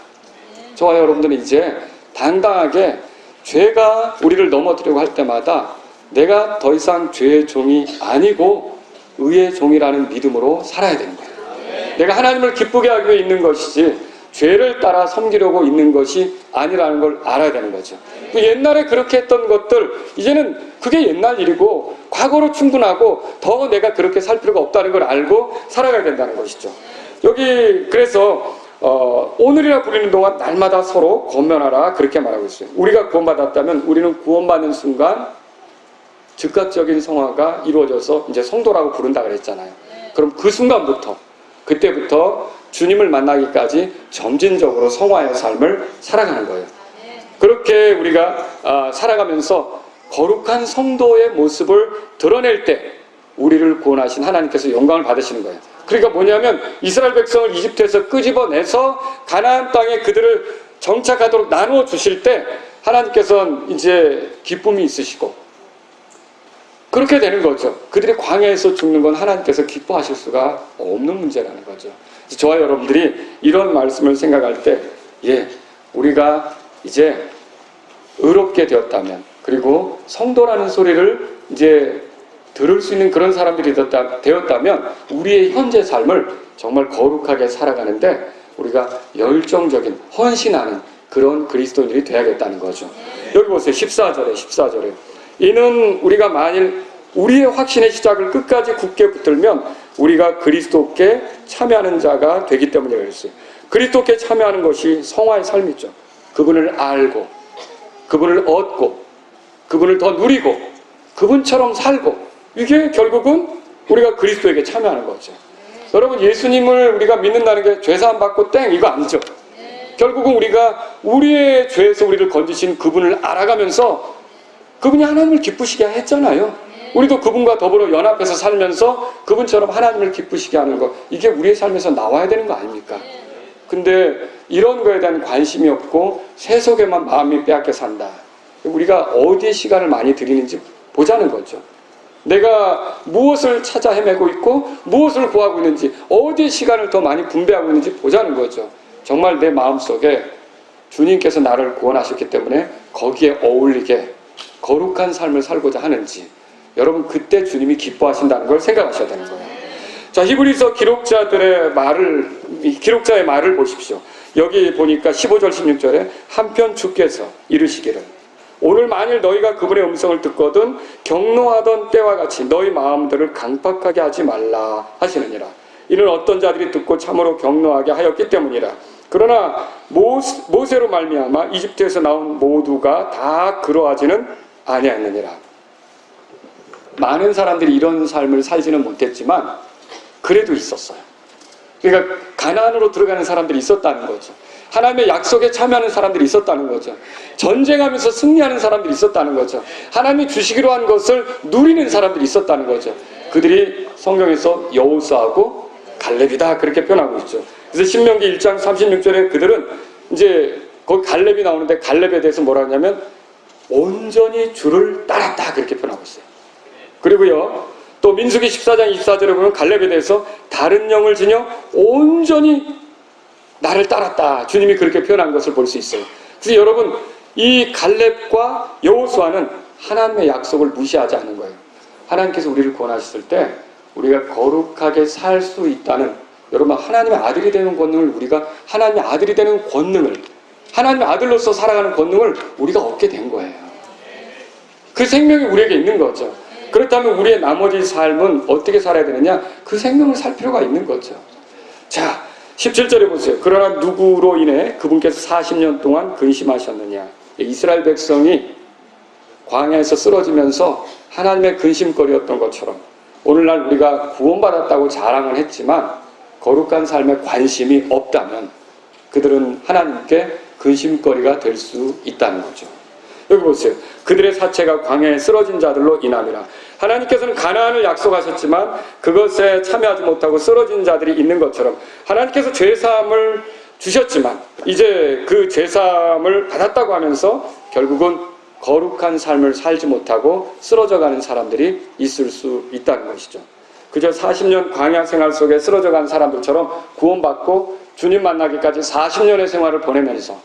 저와 여러분들은 이제 당당하게 죄가 우리를 넘어뜨리려고 할 때마다 내가 더 이상 죄의 종이 아니고 의의 종이라는 믿음으로 살아야 되는 거예요. 내가 하나님을 기쁘게 하기 위해 있는 것이지 죄를 따라 섬기려고 있는 것이 아니라는 걸 알아야 되는 거죠. 옛날에 그렇게 했던 것들, 이제는 그게 옛날 일이고 과거로 충분하고 더 내가 그렇게 살 필요가 없다는 걸 알고 살아가야 된다는 것이죠. 여기 그래서 오늘이라 부르는 동안 날마다 서로 권면하라, 그렇게 말하고 있어요. 우리가 구원받았다면 우리는 구원받는 순간 즉각적인 성화가 이루어져서 이제 성도라고 부른다 그랬잖아요. 그럼 그 순간부터, 그때부터 주님을 만나기까지 점진적으로 성화의 삶을 살아가는 거예요. 그렇게 우리가 살아가면서 거룩한 성도의 모습을 드러낼 때 우리를 구원하신 하나님께서 영광을 받으시는 거예요. 그러니까 뭐냐면 이스라엘 백성을 이집트에서 끄집어내서 가나안 땅에 그들을 정착하도록 나누어 주실 때 하나님께서는 이제 기쁨이 있으시고 그렇게 되는 거죠. 그들이 광야에서 죽는 건 하나님께서 기뻐하실 수가 없는 문제라는 거죠. 저와 여러분들이 이런 말씀을 생각할 때, 우리가 이제 의롭게 되었다면, 그리고 성도라는 소리를 이제 들을 수 있는 그런 사람들이 되었다면 우리의 현재 삶을 정말 거룩하게 살아가는데 우리가 열정적인 헌신하는 그런 그리스도인들이 되어야겠다는 거죠. 여기 보세요. 14절에 이는 우리가 만일 우리의 확신의 시작을 끝까지 굳게 붙들면 우리가 그리스도께 참여하는 자가 되기 때문이라고 했어요. 그리스도께 참여하는 것이 성화의 삶이죠. 그분을 알고 그분을 얻고 그분을 더 누리고 그분처럼 살고, 이게 결국은 우리가 그리스도에게 참여하는 거죠. 여러분, 예수님을 우리가 믿는다는 게 죄사함 받고 땡 이거 아니죠. 결국은 우리가 우리의 죄에서 우리를 건지신 그분을 알아가면서 그분이 하나님을 기쁘시게 했잖아요. 우리도 그분과 더불어 연합해서 살면서 그분처럼 하나님을 기쁘시게 하는 것, 이게 우리의 삶에서 나와야 되는 거 아닙니까? 근데 이런 거에 대한 관심이 없고 세속에만 마음이 빼앗겨 산다. 우리가 어디에 시간을 많이 들이는지 보자는 거죠. 내가 무엇을 찾아 헤매고 있고 무엇을 구하고 있는지, 어디에 시간을 더 많이 분배하고 있는지 보자는 거죠. 정말 내 마음속에 주님께서 나를 구원하셨기 때문에 거기에 어울리게 거룩한 삶을 살고자 하는지, 여러분 그때 주님이 기뻐하신다는 걸 생각하셔야 되는 거예요. 자, 히브리서 기록자의 말을 보십시오. 여기 보니까 15절 16절에 한편 주께서 이르시기를 오늘 만일 너희가 그분의 음성을 듣거든 경노하던 때와 같이 너희 마음들을 강팍하게 하지 말라 하시느니라. 이는 어떤 자들이 듣고 참으로 경노하게 하였기 때문이라. 그러나 모세로 말미암아 이집트에서 나온 모두가 다 그러하지는 아니하느니라. 많은 사람들이 이런 삶을 살지는 못했지만 그래도 있었어요. 그러니까 가나안으로 들어가는 사람들이 있었다는 거죠. 하나님의 약속에 참여하는 사람들이 있었다는 거죠. 전쟁하면서 승리하는 사람들이 있었다는 거죠. 하나님이 주시기로 한 것을 누리는 사람들이 있었다는 거죠. 그들이 성경에서 여호수아하고 갈렙이다 그렇게 표현하고 있죠. 그래서 신명기 1장 36절에 그들은 이제 거기 갈렙이 나오는데 갈렙에 대해서 뭐라 하냐면 온전히 주를 따랐다 그렇게 표현하고 있어요. 그리고요, 또 민수기 14장 24절에 보면 갈렙에 대해서 다른 영을 지녀 온전히 나를 따랐다, 주님이 그렇게 표현한 것을 볼 수 있어요. 그래서 여러분, 이 갈렙과 여호수아는 하나님의 약속을 무시하지 않는 거예요. 하나님께서 우리를 구원하셨을 때 우리가 거룩하게 살 수 있다는, 여러분 하나님의 아들이 되는 권능을, 우리가 하나님의 아들이 되는 권능을, 하나님의 아들로서 살아가는 권능을 우리가 얻게 된 거예요. 그 생명이 우리에게 있는 거죠. 그렇다면 우리의 나머지 삶은 어떻게 살아야 되느냐? 그 생명을 살 필요가 있는 거죠. 자, 17절에 보세요. 그러나 누구로 인해 그분께서 40년 동안 근심하셨느냐? 이스라엘 백성이 광야에서 쓰러지면서 하나님의 근심거리였던 것처럼 오늘날 우리가 구원받았다고 자랑을 했지만 거룩한 삶에 관심이 없다면 그들은 하나님께 근심거리가 될 수 있다는 거죠. 여기 보세요. 그들의 사체가 광야에 쓰러진 자들로 인함이라. 하나님께서는 가나안을 약속하셨지만 그것에 참여하지 못하고 쓰러진 자들이 있는 것처럼 하나님께서 죄사함을 주셨지만 이제 그 죄사함을 받았다고 하면서 결국은 거룩한 삶을 살지 못하고 쓰러져가는 사람들이 있을 수 있다는 것이죠. 그저 40년 광야 생활 속에 쓰러져간 사람들처럼 구원받고 주님 만나기까지 40년의 생활을 보내면서,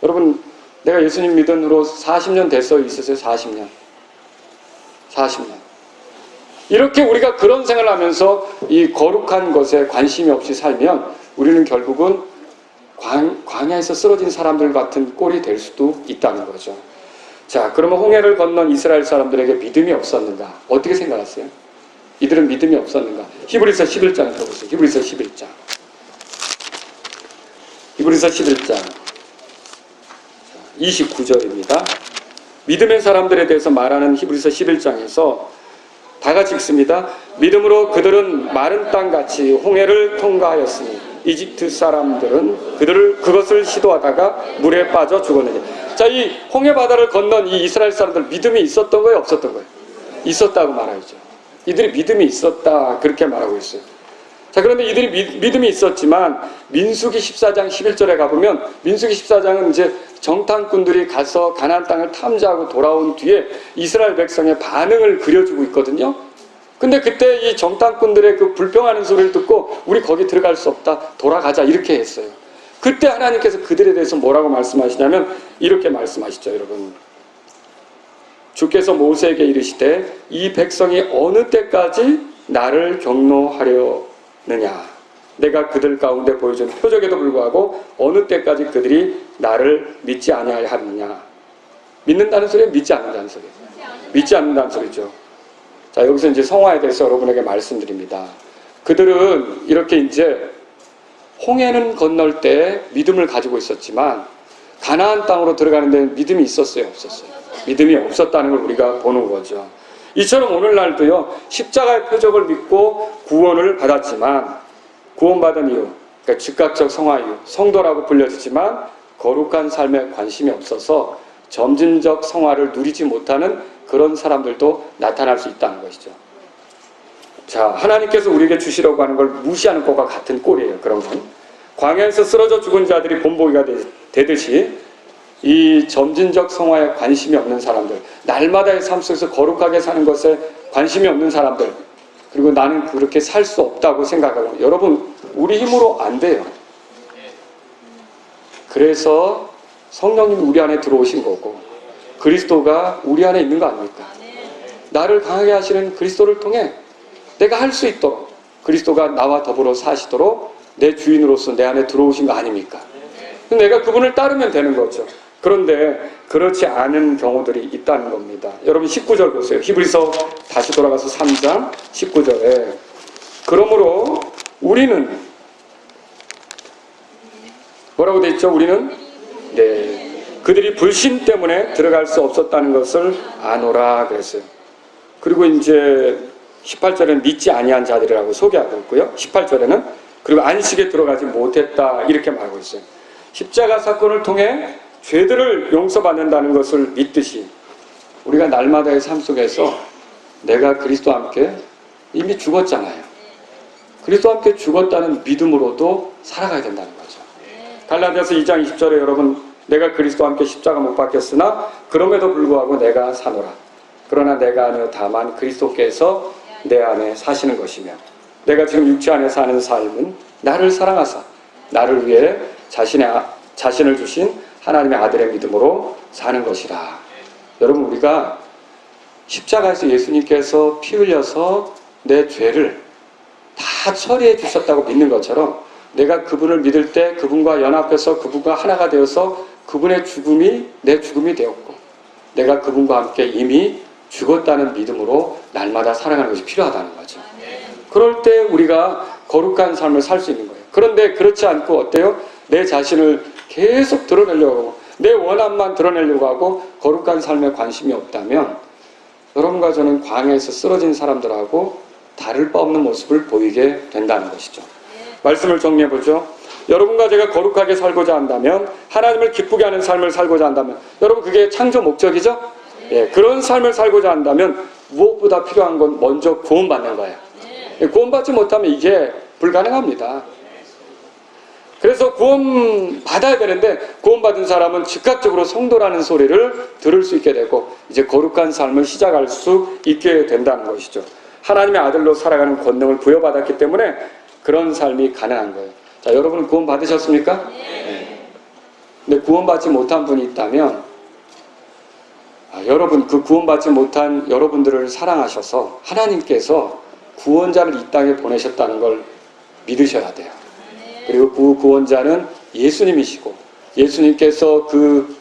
여러분 내가 예수님 믿은 후로 40년 됐어요? 있으세요? 40년. 이렇게 우리가 그런 생활을 하면서 이 거룩한 것에 관심이 없이 살면 우리는 결국은 광야에서 쓰러진 사람들 같은 꼴이 될 수도 있다는 거죠. 자, 그러면 홍해를 건넌 이스라엘 사람들에게 믿음이 없었는가? 어떻게 생각하세요? 이들은 믿음이 없었는가? 히브리서 11장을 펴보세요. 히브리서 11장. 히브리서 11장 29절입니다. 믿음의 사람들에 대해서 말하는 히브리서 11장에서 다 같이 읽습니다. 믿음으로 그들은 마른 땅같이 홍해를 통과하였으니 이집트 사람들은 그것을 시도하다가 물에 빠져 죽었느니. 자, 이 홍해 바다를 건넌 이 이스라엘 사람들 믿음이 있었던 거예요? 없었던 거예요? 있었다고 말하죠. 이들이 믿음이 있었다 그렇게 말하고 있어요. 자, 그런데 이들이 믿음이 있었지만 민수기 14장 11절에 가보면 민수기 14장은 이제 정탐꾼들이 가서 가나안 땅을 탐지하고 돌아온 뒤에 이스라엘 백성의 반응을 그려주고 있거든요. 근데 그때 이 정탐꾼들의 그 불평하는 소리를 듣고 우리 거기 들어갈 수 없다, 돌아가자 이렇게 했어요. 그때 하나님께서 그들에 대해서 뭐라고 말씀하시냐면 이렇게 말씀하시죠. 여러분 주께서 모세에게 이르시되 이 백성이 어느 때까지 나를 경노하려느냐. 내가 그들 가운데 보여준 표적에도 불구하고 어느 때까지 그들이 나를 믿지 아니하느냐. 믿는다는 소리는 믿지 않는다는 소리예요. 믿지 않는다는 소리죠. 자, 여기서 이제 성화에 대해서 여러분에게 말씀드립니다. 그들은 이렇게 이제 홍해는 건널 때 믿음을 가지고 있었지만 가나안 땅으로 들어가는 데는 믿음이 있었어요, 없었어요? 믿음이 없었다는 걸 우리가 보는 거죠. 이처럼 오늘날도요, 십자가의 표적을 믿고 구원을 받았지만 구원받은 이유, 그러니까 즉각적 성화 이유, 성도라고 불려지지만 거룩한 삶에 관심이 없어서 점진적 성화를 누리지 못하는 그런 사람들도 나타날 수 있다는 것이죠. 자, 하나님께서 우리에게 주시려고 하는 걸 무시하는 것과 같은 꼴이에요. 그런 건 광야에서 쓰러져 죽은 자들이 본보기가 되듯이 이 점진적 성화에 관심이 없는 사람들, 날마다의 삶 속에서 거룩하게 사는 것에 관심이 없는 사람들, 그리고 나는 그렇게 살 수 없다고 생각하고, 여러분, 우리 힘으로 안 돼요. 그래서 성령님이 우리 안에 들어오신 거고 그리스도가 우리 안에 있는 거 아닙니까? 나를 강하게 하시는 그리스도를 통해 내가 할 수 있도록 그리스도가 나와 더불어 사시도록 내 주인으로서 내 안에 들어오신 거 아닙니까? 내가 그분을 따르면 되는 거죠. 그런데 그렇지 않은 경우들이 있다는 겁니다. 여러분 19절 보세요. 히브리서 다시 돌아가서 3장 19절에 그러므로 우리는 뭐라고 되어 있죠? 우리는 그들이 불신 때문에 들어갈 수 없었다는 것을 아노라 그랬어요. 그리고 이제 18절에는 믿지 아니한 자들이라고 소개하고 있고요. 18절에는 그리고 안식에 들어가지 못했다 이렇게 말하고 있어요. 십자가 사건을 통해 죄들을 용서받는다는 것을 믿듯이 우리가 날마다의 삶 속에서 내가 그리스도와 함께 이미 죽었잖아요. 그리스도와 함께 죽었다는 믿음으로도 살아가야 된다는 거죠. 갈라디아서 2장 20절에 여러분 내가 그리스도와 함께 십자가 못 박혔으나 그럼에도 불구하고 내가 사노라. 그러나 내가 아니요 다만 그리스도께서 내 안에 사시는 것이며 내가 지금 육체 안에 사는 삶은 나를 사랑하사 나를 위해 자신을 주신 하나님의 아들의 믿음으로 사는 것이라. 여러분 우리가 십자가에서 예수님께서 피 흘려서 내 죄를 다 처리해 주셨다고 믿는 것처럼 내가 그분을 믿을 때 그분과 연합해서 그분과 하나가 되어서 그분의 죽음이 내 죽음이 되었고 내가 그분과 함께 이미 죽었다는 믿음으로 날마다 살아가는 것이 필요하다는 거죠. 그럴 때 우리가 거룩한 삶을 살 수 있는 거예요. 그런데 그렇지 않고 어때요? 내 자신을 계속 드러내려고 하고 내 원함만 드러내려고 하고 거룩한 삶에 관심이 없다면 여러분과 저는 광야에서 쓰러진 사람들하고 다를 바 없는 모습을 보이게 된다는 것이죠. 말씀을 정리해보죠. 여러분과 제가 거룩하게 살고자 한다면 하나님을 기쁘게 하는 삶을 살고자 한다면 여러분 그게 창조 목적이죠? 예, 그런 삶을 살고자 한다면 무엇보다 필요한 건 먼저 구원받는 거예요. 구원받지 못하면 이게 불가능합니다. 그래서 구원받아야 되는데 구원받은 사람은 즉각적으로 성도라는 소리를 들을 수 있게 되고 이제 거룩한 삶을 시작할 수 있게 된다는 것이죠. 하나님의 아들로 살아가는 권능을 부여받았기 때문에 그런 삶이 가능한 거예요. 자, 여러분 구원 받으셨습니까? 네. 근데 구원받지 못한 분이 있다면 여러분 그 구원받지 못한 여러분들을 사랑하셔서 하나님께서 구원자를 이 땅에 보내셨다는 걸 믿으셔야 돼요. 그리고 그 구원자는 예수님이시고 예수님께서 그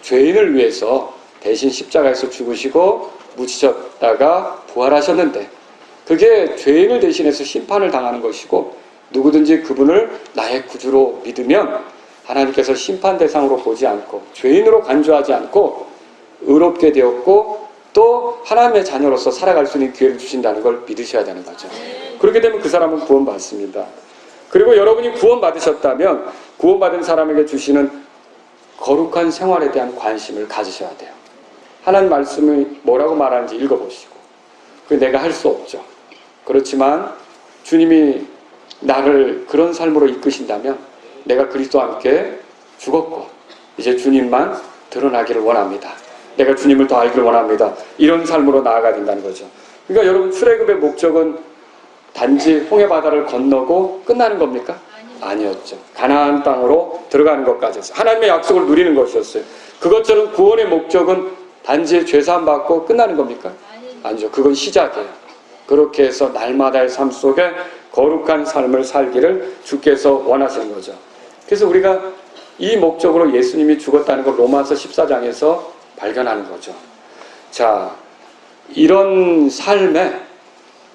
죄인을 위해서 대신 십자가에서 죽으시고 묻히셨다가 부활하셨는데 그게 죄인을 대신해서 심판을 당하는 것이고 누구든지 그분을 나의 구주로 믿으면 하나님께서 심판 대상으로 보지 않고 죄인으로 간주하지 않고 의롭게 되었고 또 하나님의 자녀로서 살아갈 수 있는 기회를 주신다는 걸 믿으셔야 되는 거죠. 그렇게 되면 그 사람은 구원받습니다. 그리고 여러분이 구원받으셨다면 구원받은 사람에게 주시는 거룩한 생활에 대한 관심을 가지셔야 돼요. 하나님 말씀이 뭐라고 말하는지 읽어보시고 그게 내가 할 수 없죠. 그렇지만 주님이 나를 그런 삶으로 이끄신다면 내가 그리스도와 함께 죽었고 이제 주님만 드러나기를 원합니다. 내가 주님을 더 알기를 원합니다. 이런 삶으로 나아가야 된다는 거죠. 그러니까 여러분 출애굽의 목적은 단지 홍해바다를 건너고 끝나는 겁니까? 아니었죠. 가나안 땅으로 들어가는 것까지였어요. 하나님의 약속을 누리는 것이었어요. 그것처럼 구원의 목적은 단지 죄사함 받고 끝나는 겁니까? 아니죠. 그건 시작이에요. 그렇게 해서 날마다의 삶 속에 거룩한 삶을 살기를 주께서 원하시는 거죠. 그래서 우리가 이 목적으로 예수님이 죽었다는 걸 로마서 14장에서 발견하는 거죠. 자, 이런 삶에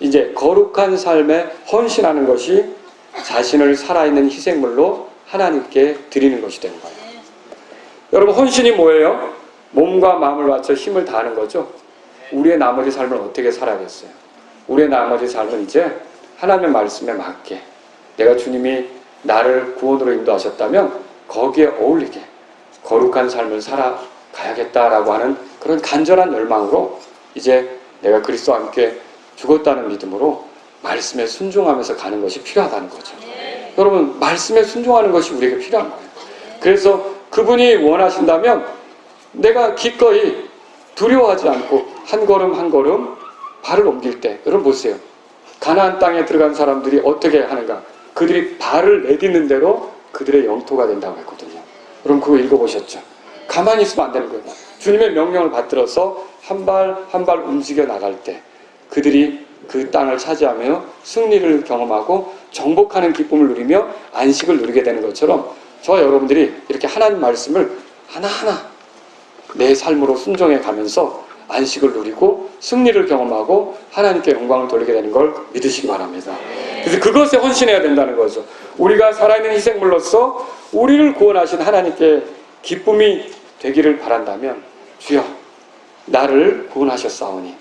이제 거룩한 삶에 헌신하는 것이 자신을 살아있는 희생물로 하나님께 드리는 것이 되는 거예요. 여러분, 헌신이 뭐예요? 몸과 마음을 바쳐 힘을 다하는 거죠. 우리의 나머지 삶을 어떻게 살아야겠어요? 우리의 나머지 삶은 이제 하나님의 말씀에 맞게, 내가 주님이 나를 구원으로 인도하셨다면 거기에 어울리게 거룩한 삶을 살아가야겠다라고 하는 그런 간절한 열망으로 이제 내가 그리스도와 함께 죽었다는 믿음으로 말씀에 순종하면서 가는 것이 필요하다는 거죠. 여러분, 말씀에 순종하는 것이 우리에게 필요한 거예요. 그래서 그분이 원하신다면 내가 기꺼이 두려워하지 않고 한 걸음 한 걸음 발을 옮길 때, 여러분 보세요. 가나안 땅에 들어간 사람들이 어떻게 하는가? 그들이 발을 내딛는 대로 그들의 영토가 된다고 했거든요. 여러분 그거 읽어보셨죠? 가만히 있으면 안 되는 거예요. 주님의 명령을 받들어서 한 발 한 발 움직여 나갈 때 그들이 그 땅을 차지하며 승리를 경험하고 정복하는 기쁨을 누리며 안식을 누리게 되는 것처럼 저와 여러분들이 이렇게 하나님 말씀을 하나하나 내 삶으로 순종해 가면서 안식을 누리고 승리를 경험하고 하나님께 영광을 돌리게 되는 걸 믿으시기 바랍니다. 그래서 그것에 헌신해야 된다는 거죠. 우리가 살아있는 희생물로서 우리를 구원하신 하나님께 기쁨이 되기를 바란다면 주여 나를 구원하셨사오니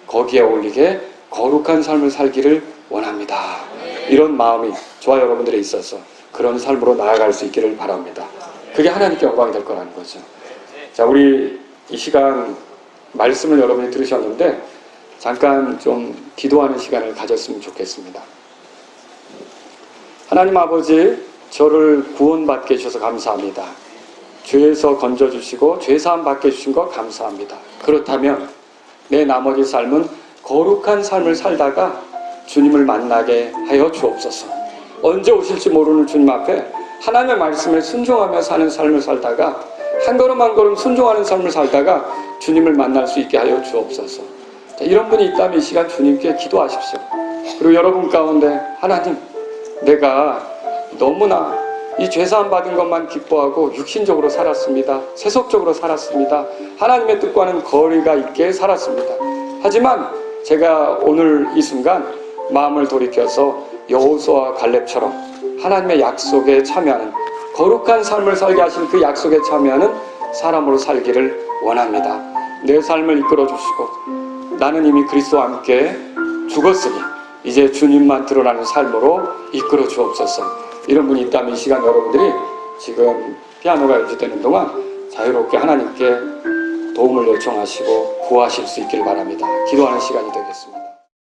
거기에 어울리게 거룩한 삶을 살기를 원합니다. 이런 마음이 저와 여러분들에 있어서 그런 삶으로 나아갈 수 있기를 바랍니다. 그게 하나님께 영광이 될 거라는 거죠. 자, 우리 이 시간 말씀을 여러분이 들으셨는데 잠깐 좀 기도하는 시간을 가졌으면 좋겠습니다. 하나님 아버지, 저를 구원받게 해주셔서 감사합니다. 죄에서 건져주시고 죄사함 받게 해주신 것 감사합니다. 그렇다면 내 나머지 삶은 거룩한 삶을 살다가 주님을 만나게 하여 주옵소서. 언제 오실지 모르는 주님 앞에 하나님의 말씀에 순종하며 사는 삶을 살다가 한 걸음 한 걸음 순종하는 삶을 살다가 주님을 만날 수 있게 하여 주옵소서. 자, 이런 분이 있다면 이 시간 주님께 기도하십시오. 그리고 여러분 가운데 하나님, 내가 너무나 이 죄사함 받은 것만 기뻐하고 육신적으로 살았습니다. 세속적으로 살았습니다. 하나님의 뜻과는 거리가 있게 살았습니다. 하지만 제가 오늘 이 순간 마음을 돌이켜서 여호수아와 갈렙처럼 하나님의 약속에 참여하는 거룩한 삶을 살게 하신 그 약속에 참여하는 사람으로 살기를 원합니다. 내 삶을 이끌어 주시고 나는 이미 그리스도와 함께 죽었으니 이제 주님만 드러나는 삶으로 이끌어 주옵소서. 이런 분이 있다면 이 시간 여러분들이 지금 피아노가 연주되는 동안 자유롭게 하나님께 도움을 요청하시고 구하실 수 있기를 바랍니다. 기도하는 시간이 되겠습니다.